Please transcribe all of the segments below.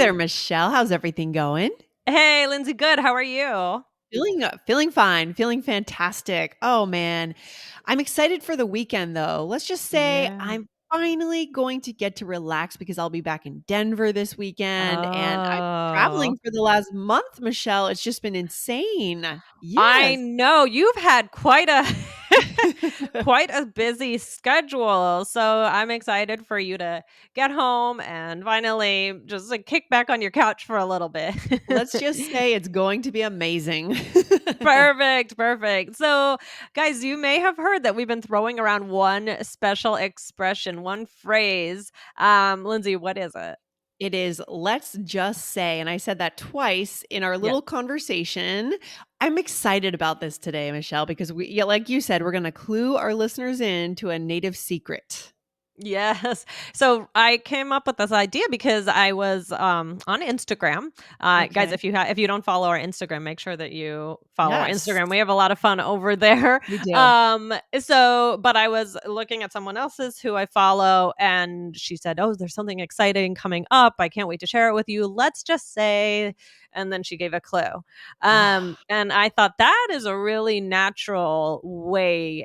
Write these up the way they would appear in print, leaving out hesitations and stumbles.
there, Michelle. How's everything going? Hey, Lindsay, good. How are you? Feeling fine, feeling fantastic. Oh man. I'm excited for the weekend though. Let's just say Yeah. I'm finally going to get to relax because I'll be back in Denver this weekend and I've been Oh, traveling for the last month, Michelle. It's just been insane. I Yes. know you've had quite a quite a busy schedule. So I'm excited for you to get home and finally just like kick back on your couch for a little bit. Let's just say it's going to be amazing. Perfect, perfect. So, guys, you may have heard that we've been throwing around one special expression, one phrase. Lindsay, what is it? It is let's just say, and I said that twice in our Yeah. little conversation. I'm excited about this today, Michelle, because yeah, like you said, we're going to clue our listeners in to a native secret. Yes. So I came up with this idea because I was on Instagram. Guys, Okay. if you don't follow our Instagram, make sure that you follow our Yes, Instagram. We have a lot of fun over there. we do. But I was looking at someone else's who I follow, and she said, "Oh, there's something exciting coming up. I can't wait to share it with you. Let's just say," and then she gave a clue. Ah, And I thought that is a really natural way,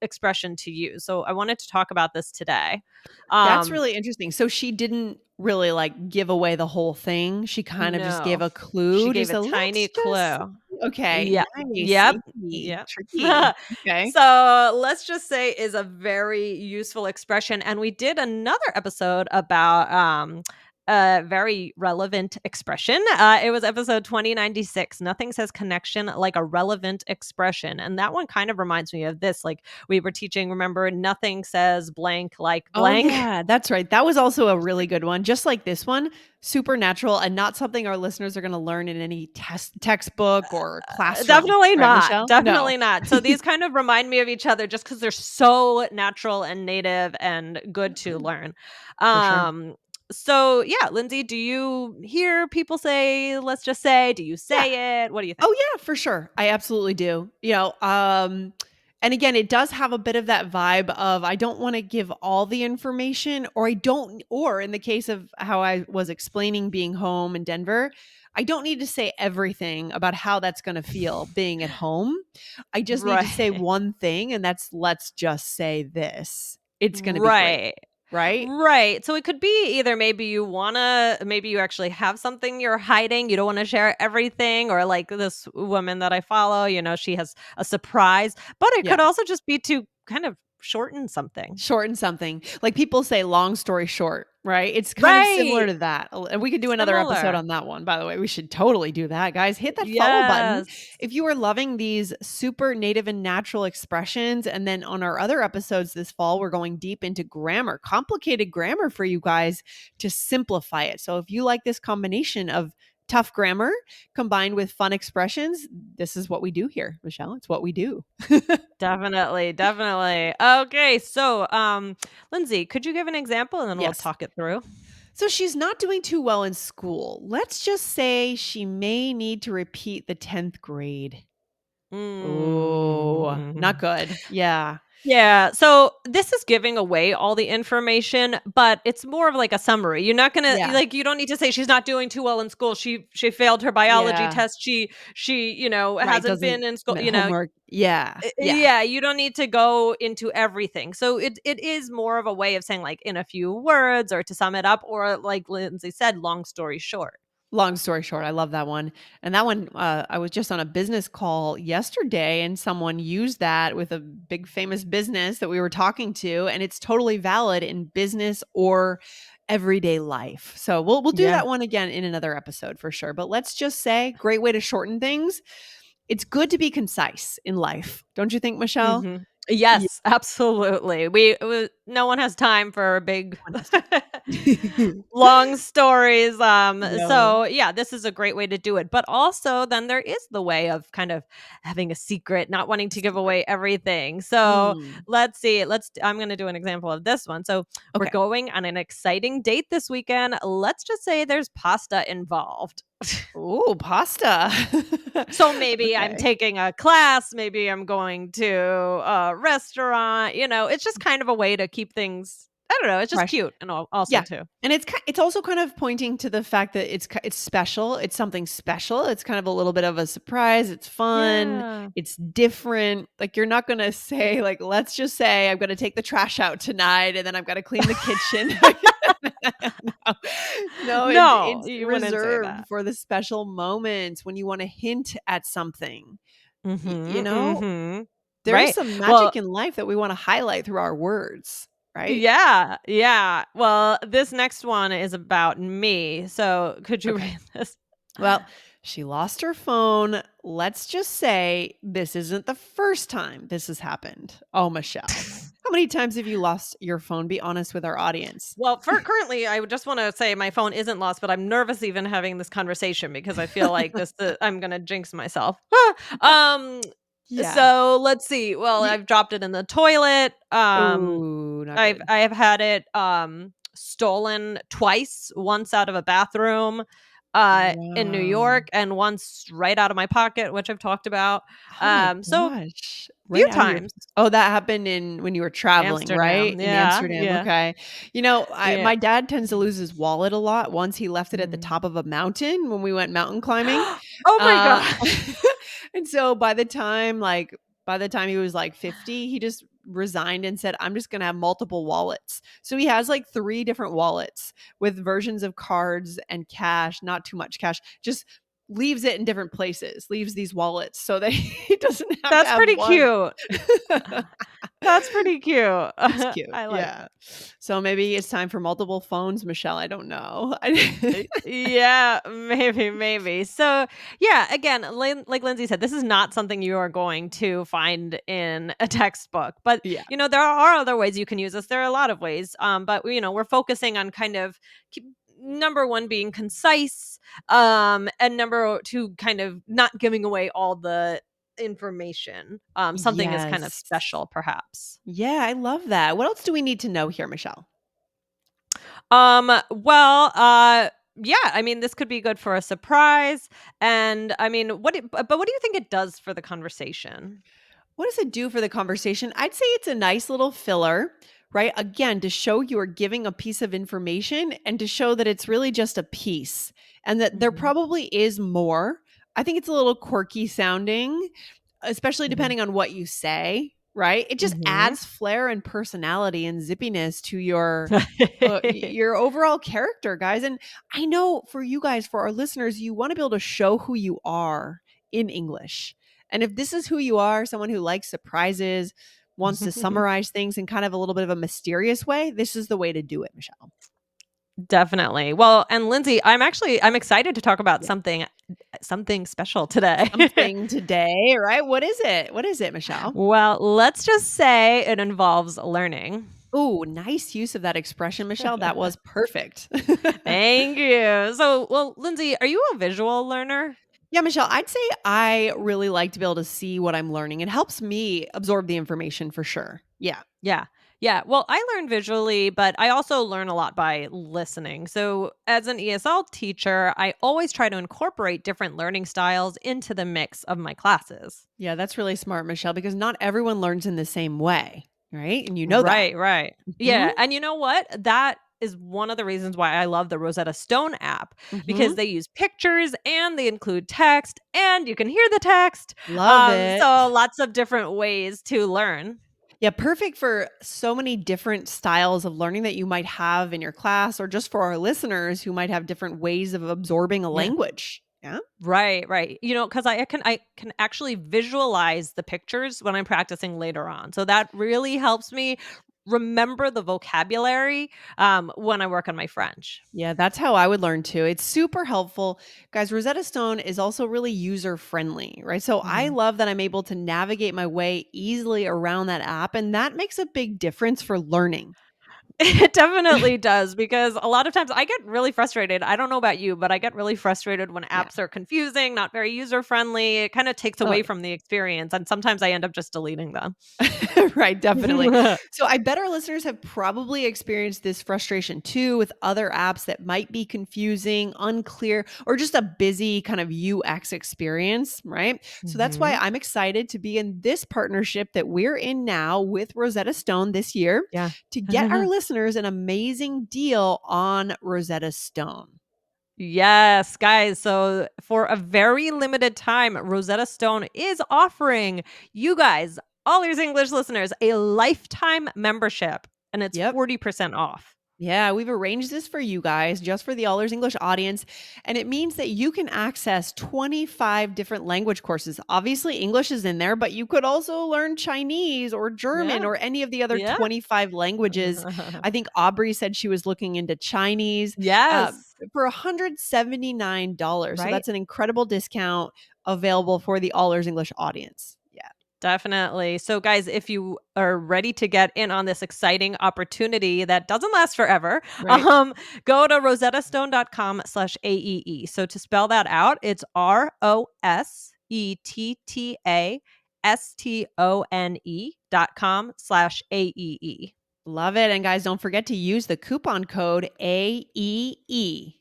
expression to use. So I wanted to talk about this today. that's Um, really interesting. So she didn't really like give away the whole thing. She kind of just gave no, a she clue. gave Just a a tiny let's just clue. okay, Yep. nice, Yep. sneaky, Yep. tricky. Okay. So let's just say is a very useful expression. And we did another episode about a very relevant expression. It was episode 2096. Nothing says connection like a relevant expression. And that one kind of reminds me of this. Like we were teaching, remember, nothing says blank like Oh, blank. yeah, that's right. That was also a really good one, just like this one, supernatural and not something our listeners are gonna learn in any textbook or classroom, Definitely right, not, Michelle? No. definitely not. So these kind of remind me of each other just because 'cause they're so natural and native and good to learn. For sure. Um, so yeah, Lindsay, do you hear people say, "Let's just say"? Do you Yeah. say it? What do you think? Oh, yeah, for sure. I absolutely do. And again, it does have a bit of that vibe of I don't wanna give all the information or I don't or in the case of how I was explaining being home in Denver, I don't need to say everything about how that's gonna feel being at home. I just need to say Right. one thing, and that's let's just say this. It's gonna be great, Right. right? Right. So it could be either maybe you actually have something you're hiding, you don't wanna share everything, or like this woman that I follow, she has a surprise, but it Yeah. could also just be to kind of shorten something. Shorten something. Like people say long story short, right? It's kind of similar Right. to that. And we could do another episode Similar. on that one. By the way, we should totally do that, guys. Hit that follow button Yes. if you are loving these super native and natural expressions. And then on our other episodes this fall, we're going deep into grammar, complicated grammar for you guys to simplify it. So if you like this combination of tough grammar combined with fun expressions, this is what we do here, Michelle. It's what we do. Definitely, definitely. Okay, so, Lindsay, could you give an example and then we'll Yes. talk it through? So she's not doing too well in school. Let's just say she may need to repeat the 10th grade. Oh, not Mm. good. Yeah. Yeah, so this is giving away all the information, but it's more of like a summary. You're not gonna Yeah. like, you don't need to say she's not doing too well in school. She failed her biology Yeah. test. She Right. hasn't Doesn't been in school, homework. Yeah. Yeah. Yeah, you don't need to go into everything. So it is more of a way of saying like in a few words or to sum it up, or like Lindsay said, long story short. Long story short, I love that one. And that one, I was just on a business call yesterday and someone used that with a big famous business that we were talking to. And it's totally valid in business or everyday life. So we'll do Yeah. that one again in another episode for sure. But let's just say, great way to shorten things. It's good to be concise in life. Don't you think, Michelle? Mhm. Yeah, Yes, absolutely. No one has time for big one has time. long stories, No. so, yeah, this is a great way to do it, but also then there is the way of kind of having a secret, not wanting A to give secret. away everything, so, Mm. let's see, I'm gonna do an example of this one, so, we're Okay. going on an exciting date this weekend, let's just say there's pasta involved. Ooh, pasta. So maybe I'm Okay. taking a class, maybe I'm going to a restaurant, it's just kind of a way to keep things I don't know, it's just Fresh. cute and also Yeah, too. and it's also kind of pointing to the fact that it's special, it's something special, it's kind of a little bit of a surprise, it's fun, Yeah. it's different, like, you're not gonna say, like, let's just say I'm gonna take the trash out tonight, and then I've gotta clean the kitchen. No. No, No, it's you wouldn't say reserved that. for the special moments when you wanna hint at something, you Mhm, know? mhm. There's Right. some Well, magic in life that we wanna highlight through our words, right? yeah, yeah. Well, this next one is about me, so could you Okay. read this? Well, she lost her phone. Let's just say this isn't the first time this has happened. Oh, Michelle. How many times have you lost your phone? Be honest with our audience. Well, for currently, I would just wanna say my phone isn't lost, but I'm nervous even having this conversation because I feel like I'm gonna jinx myself. Um, Yeah. so let's see. Well, You, I've dropped it in the toilet. ooh, not good. I have had it, stolen twice, once out of a bathroom, in New Wow. York and once right out of my pocket, which I've talked about. Oh my So gosh. Right few out of your, times. oh, that happened in when you were traveling, right? Amsterdam. In Yeah, Amsterdam. yeah, Okay. yeah. My dad tends to lose his wallet a lot. Once he left it at the Mm. top of a mountain when we went mountain climbing. Oh my Uh, gosh. and so by the time he was like 50, he just resigned and said, "I'm just gonna have multiple wallets." So he has like 3 different wallets with versions of cards and cash, not too much cash, just leaves it in different places, leaves these wallets so that he doesn't have to That's have pretty one. cute. That's pretty cute. It's cute, I like yeah. So maybe it's time for multiple phones, Michelle, I don't know. Yeah, maybe, maybe. So, yeah, again, like Lindsay said, this is not something you are going to find in a textbook. But Yeah. there are other ways you can use this. There are a lot of ways. But we're focusing on kind of number one being concise, and number two kind of not giving away all the information. Something is kind of Yes. special, perhaps. Yeah, I love that. What else do we need to know here, Michelle? Well, yeah, I mean, this could be good for a surprise. And I mean, but what do you think it does for the conversation? What does it do for the conversation? I'd say it's a nice little filler, right? Again, to show you are giving a piece of information and to show that it's really just a piece and that there Mhm, probably is more. I think it's a little quirky sounding, especially mhm, depending on what you say, right? It just mhm. adds flair and personality and zippiness to your overall character, guys. And I know for you guys, for our listeners, you want to be able to show who you are in English. And if this is who you are, someone who likes surprises, wants to summarize things in kind of a little bit of a mysterious way, this is the way to do it, Michelle. Definitely. Well, and Lindsay, I'm excited to talk about Yeah. something special today. Something today, right? What is it? What is it, Michelle? Well, let's just say it involves learning. Oh, nice use of that expression, Michelle. That was perfect. Thank you. So, well, Lindsay, are you a visual learner? Yeah, Michelle, I'd say I really like to be able to see what I'm learning. It helps me absorb the information for sure. Yeah. Yeah. Yeah. Well, I learn visually, but I also learn a lot by listening. So, as an ESL teacher, I always try to incorporate different learning styles into the mix of my classes. Yeah, that's really smart, Michelle, because not everyone learns in the same way, right? And you know that. Right, right. Mhm. Yeah, and you know what? That is one of the reasons why I love the Rosetta Stone app because Mhm. they use pictures and they include text and you can hear the text. Love it. So lots of different ways to learn. Yeah, perfect for so many different styles of learning that you might have in your class or just for our listeners who might have different ways of absorbing a Yeah. language. Yeah. Right, right. Because I can actually visualize the pictures when I'm practicing later on. So that really helps me remember the vocabulary when I work on my French. Yeah, that's how I would learn too. It's super helpful. Guys, Rosetta Stone is also really user friendly, right? So I Mhm. love that I'm able to navigate my way easily around that app, and that makes a big difference for learning. It definitely does because a lot of times I get really frustrated. I don't know about you, but I get really frustrated when Yeah. apps are confusing, not very user friendly. It kind of takes Oh, away from the experience. And sometimes I end up just deleting them. right, definitely. So I bet our listeners have probably experienced this frustration too with other apps that might be confusing, unclear, or just a busy kind of UX experience, right? So that's why Hmm. I'm excited to be in this partnership that we're in now with Rosetta Stone this year Yeah. to get our listeners an amazing deal on Rosetta Stone. Yes, guys. So for a very limited time, Rosetta Stone is offering you guys, all your English listeners, a lifetime membership, and it's Yep. 40% off. Yeah, we've arranged this for you guys just for the All Ears English audience. And it means that you can access 25 different language courses. Obviously, English is in there, but you could also learn Chinese or German Yeah. or any of the other Yeah. 25 languages. I think Aubrey said she was looking into Chinese uh, Yes. for $179. So Right? that's an incredible discount available for the All Ears English audience. Yeah. Definitely. So, guys, if you are ready to get in on this exciting opportunity that doesn't last forever, Right. um, go to rosettastone.com/AEE. So, to spell that out, it's ROSETTASTONE.com/AEE. Love it. And guys, don't forget to use the coupon code AEE.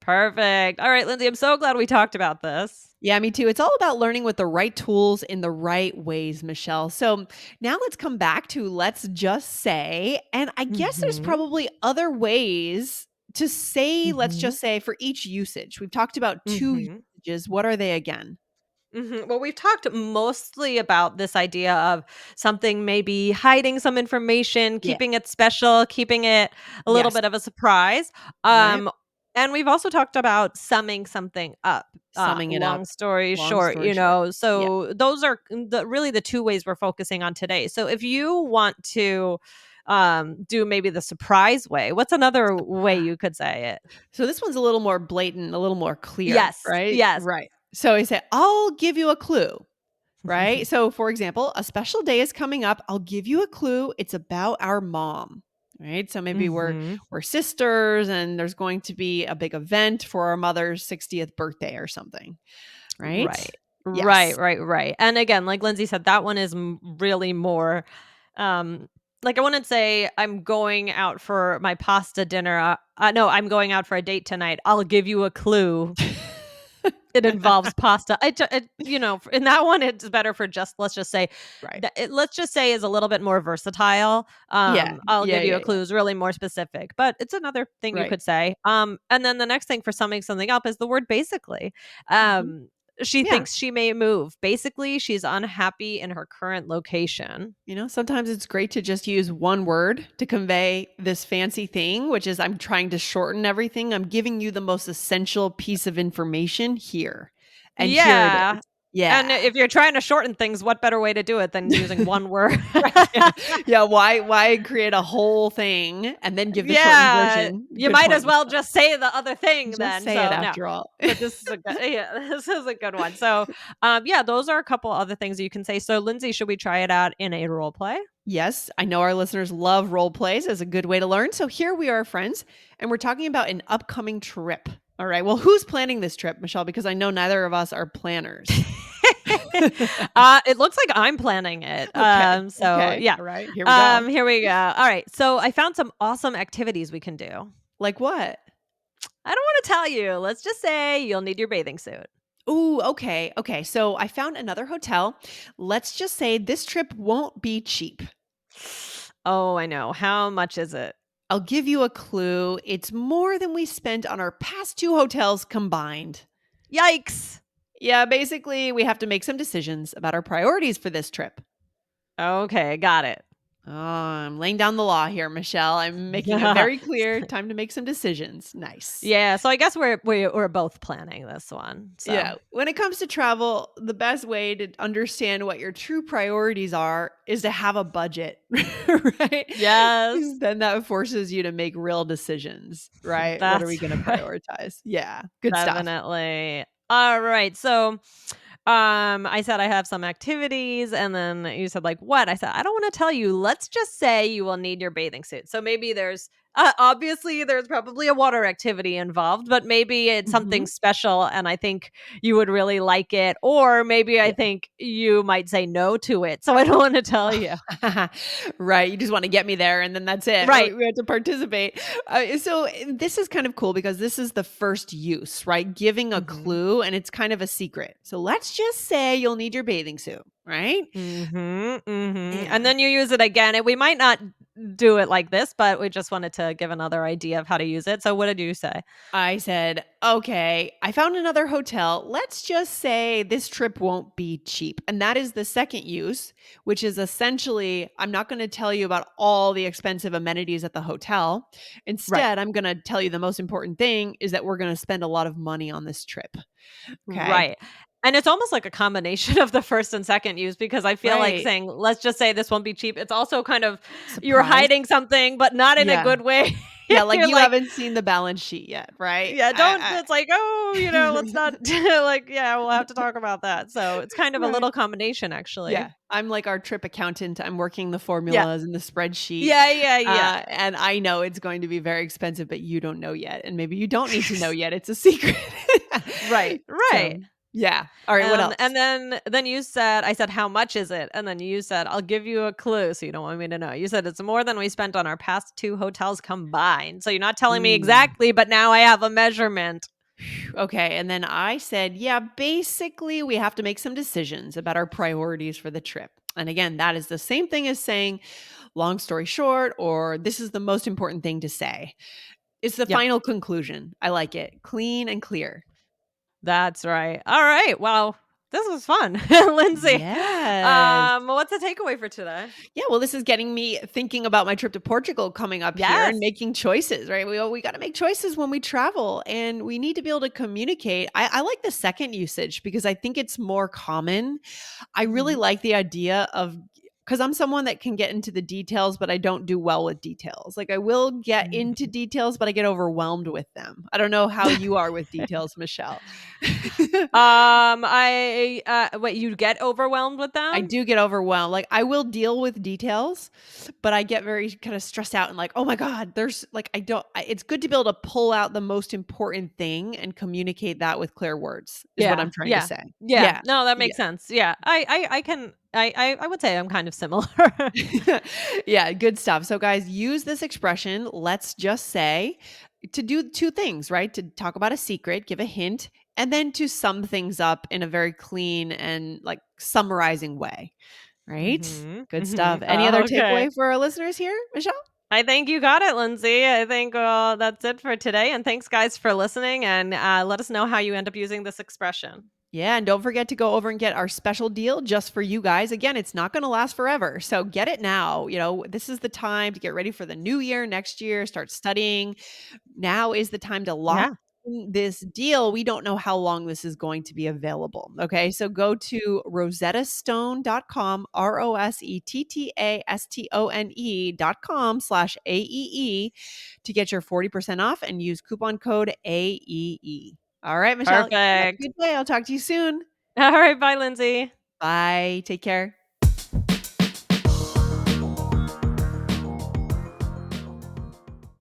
Perfect. All right, Lindsay, I'm so glad we talked about this. Yeah, me too. It's all about learning with the right tools in the right ways, Michelle. So now let's come back to let's just say. And I guess there's Mhm. probably other ways to say, let's Mhm. just say for each usage. We've talked about two Mhm. usages. What are they again? Well, we've talked mostly about this idea of something maybe hiding some information, Yeah. keeping it special, keeping it a little Yes. bit of a surprise. Right. Um, and we've also talked about summing something up. Summing it Long up. story Long short, story short. Yeah. so those are really the two ways we're focusing on today. So if you want to do maybe the surprise way, what's another way Ah, you could say it? so this one's a little more blatant, a little more clear, Yes, right? yes. Right. So I say, I'll give you a clue. Right? So, for example, a special day is coming up. I'll give you a clue. It's about our mom. Right? So maybe Mhm. we're sisters and there's going to be a big event for our mother's 60th birthday or something. Right? Right. Right, Yes. right, right. And again, like Lindsay said, that one is really more um like I wouldn't say I'm going out for my pasta dinner. No, I'm going out for a date tonight. I'll give you a clue. It involves pasta. In that one, it's better for just let's just say Right. that let's just say is a little bit more versatile. Yeah. I'll Yeah. give you Yeah. a Yeah. clue is really more specific, but it's another thing you Right. could say. And then the next thing for summing something up is the word basically. Mhm. She Yeah. thinks she may move. Basically, she's unhappy in her current location. Sometimes it's great to just use one word to convey this fancy thing, which is I'm trying to shorten everything. I'm giving you the most essential piece of information here. And here it Yeah. is. Yeah. And if you're trying to shorten things, what better way to do it than using one word? Right, yeah. Yeah, why create a whole thing and then give the shortened Yeah, version? you Good might as point, well Michelle. just say the other thing Just then. say it So no, after all. but this is a good, yeah, this is a good one. So, yeah, those are a couple other things you can say. So, Lindsay, should we try it out in a role play? Yes, I know our listeners love role plays as a good way to learn. So here we are, friends, and we're talking about an upcoming trip. All right. Well, who's planning this trip, Michelle? Because I know neither of us are planners. It looks like I'm planning it. Okay. So Okay. yeah. All right. Here we go. Here we go. All right. So I found some awesome activities we can do. Like what? I don't want to tell you. Let's just say you'll need your bathing suit. Ooh, okay. Okay. So I found another hotel. Let's just say this trip won't be cheap. Oh, I know. How much is it? I'll give you a clue. It's more than we spent on our past two hotels combined. Yikes. Yeah, basically, we have to make some decisions about our priorities for this trip. Okay, got it. Oh, I'm laying down the law here, Michelle. I'm making it very clear. Time to make some decisions. Nice. Yeah, so I guess we're both planning this one. So Yeah. When it comes to travel, the best way to understand what your true priorities are is to have a budget, right? yes, 'Cause then that forces you to make real decisions, right? What are we that's going to right. prioritize? Yeah. Good stuff. Definitely. All right. So I said I have some activities, and then you said like what? I said I don't want to tell you. Let's just say you will need your bathing suit. So maybe there's obviously there's probably a water activity involved, but maybe it's something Mhm. special, and I think you would really like it, or maybe I Yeah. think you might say no to it. So I don't want to tell you. Right, you just wanna get me there, and then that's it. Right. We have to participate. This is kind of cool because this is the first use, right? Giving a hmm clue, and it's kind of a secret. So let's just say you'll need your bathing suit, right? Mhm, mhm, Yeah. and then you use it again, and we might not do it like this, but we just wanted to give another idea of how to use it. So what did you say? I said, "Okay, I found another hotel. Let's just say this trip won't be cheap." And that is the second use, which is essentially, I'm not going to tell you about all the expensive amenities at the hotel. Right. Instead, I'm going to tell you the most important thing is that we're going to spend a lot of money on this trip. Okay. Right. And it's almost like a combination of the first and second use because I feel like Right. saying, "Let's just say this won't be cheap." It's also kind of you're Surprise. hiding something, but not in a Yeah. good way. Yeah. Like You're you like, haven't seen the balance sheet yet. Right. yeah, don't it's like, "Oh, let's not like, yeah, we'll have to talk about that." So, it's kind of a Right. little combination actually. Yeah, I'm like our trip accountant. I'm working the Yeah. formulas and the spreadsheet, Yeah, yeah, yeah. and I know it's going to be very expensive, but you don't know yet, and maybe you don't need to know yet. It's a secret. Right, right. So, yeah. All right. What else? And then you said I said, "How much is it?" And then you said, "I'll give you a clue, so you don't want me to know." You said, "It's more than we spent on our past 2 hotels combined." So you're not telling me Mm, exactly, but now I have a measurement. okay. And then I said, yeah, basically, we have to make some decisions about our priorities for the trip. And again, that is the same thing as saying, long story short, or this is the most important thing to say. It's the Yep, final conclusion. I like it. Clean and clear. that's right. All right, well, this was fun. Lindsay, Yes. what's the takeaway for today? Yeah, well, this is getting me thinking about my trip to Portugal coming up here and Yes. making choices, right? We got to make choices when we travel and we need to be able to communicate. I like the second usage because I think it's more common. I really Mhm. like the idea of because I'm someone that can get into the details, but I don't do well with details. Like I will get into details, but I get overwhelmed with them. I don't know how you are with details, Michelle. Wait, you get overwhelmed with I them? do get overwhelmed. Like I will deal with details, but I get very kind of stressed out and like, "Oh my god, there's like I don't it's good to be able to pull out the most important thing and communicate that with clear words is what Yeah, I'm trying to yeah, say. yeah. Yeah. No, that Yeah. makes sense. Yeah, I can I would say I'm kind of similar. Yeah, good stuff. So guys, use this expression, let's just say, to do two things, right? To talk about a secret, give a hint, and then to sum things up in a very clean and like summarizing way. Right? Mhm, Good stuff. mhm. Any other Okay. takeaway for our listeners here, Michelle? I think you got it, Lindsay. I think, that's it for today, and thanks, guys, for listening, and, let us know how you end up using this expression. Yeah, and don't forget to go over and get our special deal just for you guys. Again, it's not going to last forever. So get it now. This is the time to get ready for the new year next year, start studying. Now is the time to lock Yeah. in this deal. We don't know how long this is going to be available. Okay. So go to rosettastone.com, ROSETTASTONE.com/AEE to get your 40% off and use coupon code AEE. All right, Michelle. Have a Perfect. good day. I'll talk to you soon. Alright, bye, Lindsay. Bye. Take care.